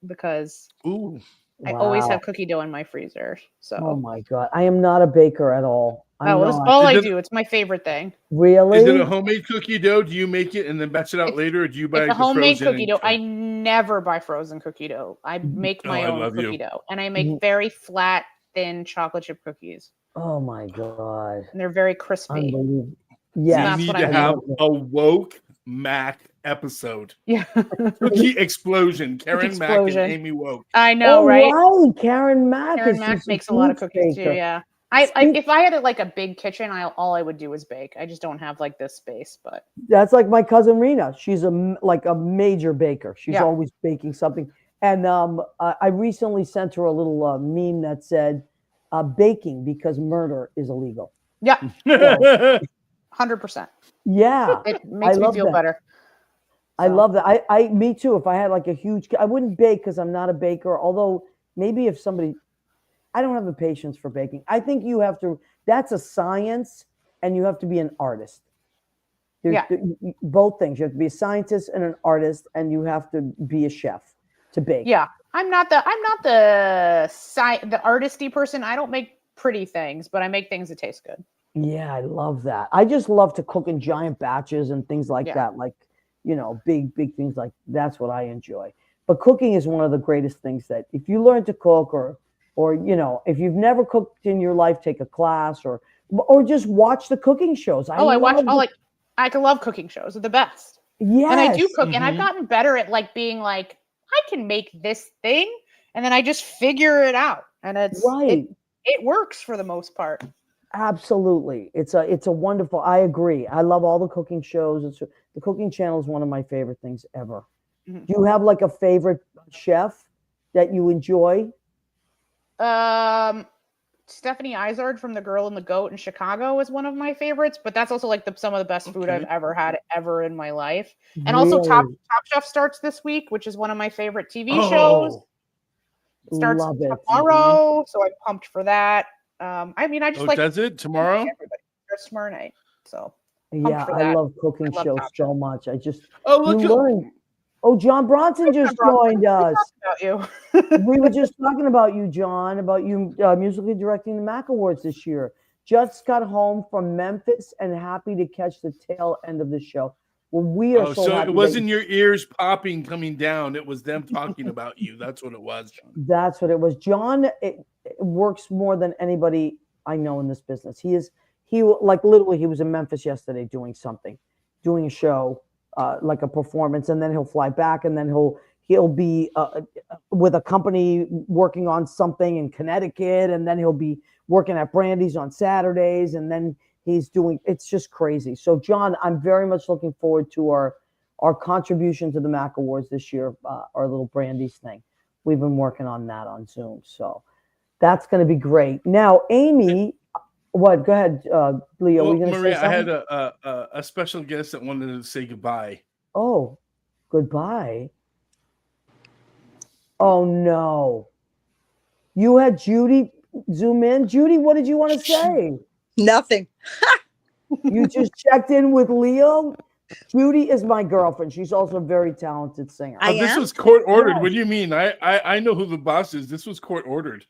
because Ooh. I always Wow. have cookie dough in my freezer. So Oh my God. I am not a baker at all. I'm that's not. all Is I it- do. It's my favorite thing. Really? Is it a homemade cookie dough? Do you make it and then batch it out It's- later, or do you buy It's a the homemade frozen cookie and dough. I never buy frozen cookie dough. I make Oh, my I own love cookie you. dough, and I Mhm. make very flat, thin chocolate chip cookies, Oh my God. and they're very crispy. Unbelievable. You Yes. That's need what to I have love it. a woke Mac episode. Yeah, Cookie explosion. Karen Mac and explosion. Amy Woke. I know, Oh, right? right. Karen Mack Karen is Mac she's makes a lot of huge cookies baker. too. Yeah, Speak- if I had like a big kitchen, all I would do is bake. I just don't have like this space, but That's like my cousin Rena. She's like a major baker. She's Yeah. always baking something. And I recently sent her a little meme that said, "Baking because murder is illegal." yeah, Oh, 100%. Yeah, It makes me love feel that. better. I So, love that. Me too. If I had like a huge, I wouldn't bake because I'm not a baker. Although maybe if somebody, I don't have the patience for baking. I think you have to. That's a science, and you have to be an artist. There's Yeah. both things. You have to be a scientist and an artist, and you have to be a chef to bake. Yeah, I'm not the the artisty person. I don't make pretty things, but I make things that taste good. Yeah, I love that. I just love to cook in giant batches and things like Yeah. that. Like, big things like that's what I enjoy. But cooking is one of the greatest things that if you learn to cook or if you've never cooked in your life, take a class or just watch the cooking shows. I watch love the- I can love cooking shows. They're the best. Yes. And I do cook, and I've Mhm. gotten better at like being like, I can make this thing, and then I just figure it out, and Right. it works for the most part. Absolutely. It's a wonderful, I agree. I love all the cooking shows. The cooking channel is one of my favorite things ever. Mhm. Do you have like a favorite chef that you enjoy? Stephanie Izard from The Girl and the Goat in Chicago is one of my favorites, but that's also like some of the best food I've Okay. ever had ever in my life. And also Top Really? Chef starts this week, which is one of my favorite TV shows. Oh, It starts Love it. tomorrow, so I'm pumped for that. I just oh, like does it tomorrow? everybody. Starts tomorrow night. So Yeah, for I that. love cooking I love shows Top so much. I just Oh, look. you learn. Oh, John Bronson just joined us. about you. We were just talking about you, John, about you musically directing the Mac Awards this year. Just got home from Memphis and happy to catch the tail end of the show. Well, we are Oh, so so happy. it wasn't your ears popping coming down. It was them talking about you. That's what it was, John. That's what it was. John it works more than anybody I know in this business. He like literally he was in Memphis yesterday doing a show, like a performance, and then he'll fly back, and then he'll be with a company working on something in Connecticut, and then he'll be working at Brandy's on Saturdays, and then it's just crazy. So John, I'm very much looking forward to our contribution to the Mac Awards this year, our little Brandy's thing. We've been working on that on Zoom, so that's going to be great. Now, Amy, what? Go ahead, Leo. Well, Were you going to say Maria, I had something? a special guest that wanted to say goodbye. Oh, goodbye. Oh no. You had Judy zoom in. Judy, what did you want to say? Nothing. You just checked in with Leo. Judy is my girlfriend. She's also a very talented singer. I This am? was court ordered. Yes. What do you mean? I know who the boss is. This was court ordered.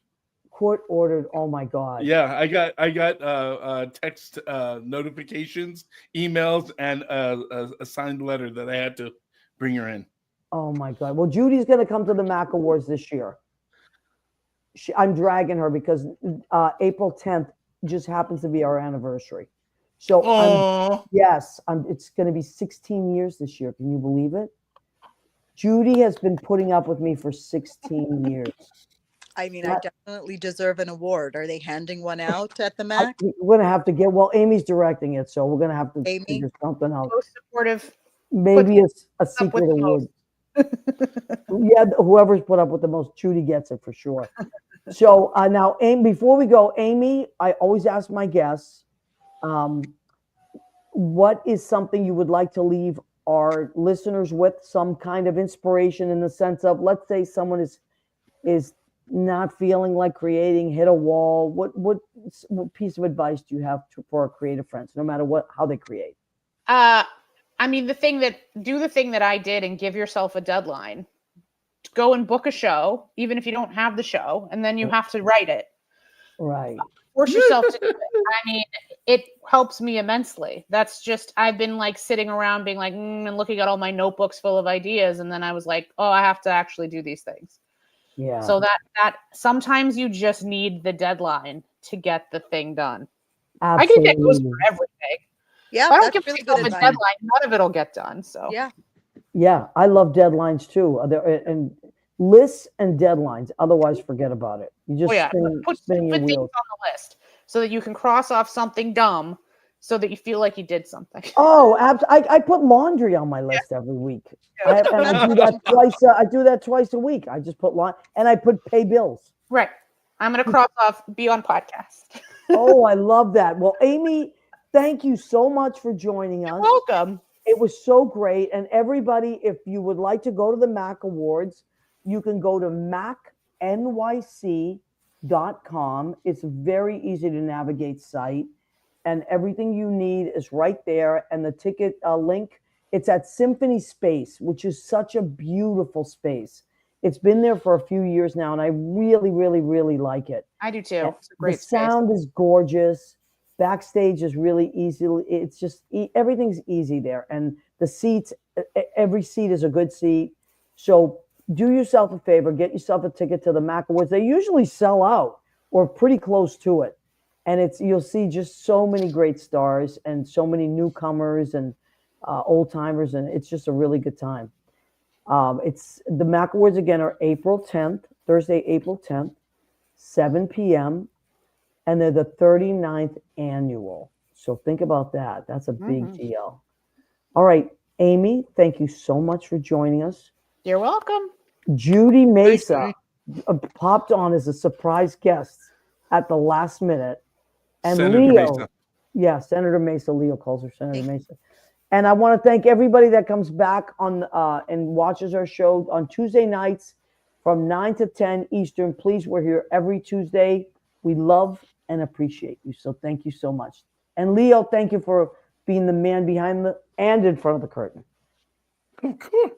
Court ordered. Oh my God. Yeah, I got text notifications, emails, and a signed letter that I had to bring her in. Oh my God. Well, Judy's going to come to the MAC Awards this year. I'm dragging her because April 10th just happens to be our anniversary. So Oh, it's going to be 16 years this year. Can you believe it? Judy has been putting up with me for 16 years. I mean, I definitely deserve an award. Are they handing one out at the I, MAC? we're going to have to get, well, Amy's directing it, so we're going to have to Amy? figure something out. Most supportive. Maybe a with secret the award. most. Yeah, whoever's put up with the most, Judy gets it for sure. So now, Amy, before we go, Amy, I always ask my guests, what is something you would like to leave our listeners with? Some kind of inspiration in the sense of, let's say someone is not feeling like creating, hit a wall. What piece of advice do you have for our creative friends, no matter how they create? I mean, do the thing that I did and give yourself a deadline. Go and book a show, even if you don't have the show, and then you have to write it. Right. Force yourself to do it. I mean, it helps me immensely. That's just, I've been like sitting around being like, and looking at all my notebooks full of ideas. And then I was like, oh, I have to actually do these things. Yeah. So that sometimes you just need the deadline to get the thing done. I think that goes for everything. Yeah, If I don't that's give really myself good a advice. deadline, none of it'll get done. So Yeah. Yeah, I love deadlines too. And lists and deadlines. Otherwise, forget about it. You just put spinning your things wheels. on the list so that you can cross off something dumb, so that you feel like you did something. Oh, I put laundry on my list every week. I do that twice. I do that twice a week. I just put and I put pay bills. Right. I'm gonna cross off be on podcast. Oh, I love that. Well, Amy, thank you so much for joining us. Welcome. It was so great. And everybody, if you would like to go to the MAC Awards, you can go to macnyc.com. It's a very easy to navigate site, and everything you need is right there. And the ticket link, it's at Symphony Space, which is such a beautiful space. It's been there for a few years now, and I really, really, really like it. I do too. It's a great The sound is gorgeous. Backstage is really easy. It's just everything's easy there, and the seats. Every seat is a good seat. So do yourself a favor, get yourself a ticket to the MAC Awards. They usually sell out or pretty close to it, and you'll see just so many great stars and so many newcomers and old timers, and it's just a really good time. It's the MAC Awards again are April 10th, Thursday, April 10th, 7 p.m. And they're the 39th annual. So think about that. That's a big deal. All right, Amy, thank you so much for joining us. You're welcome. Judy Mesa Judy. popped on as a surprise guest at the last minute. And Senator Leo, Mesa. yeah, Senator Mesa, Leo calls her Senator Mesa. And I want to thank everybody that comes back on and watches our show on Tuesday nights from 9 to 10 Eastern. Please, we're here every Tuesday. We love and appreciate you. So thank you so much. And Leo, thank you for being the man behind and in front of the curtain. Oh, cool.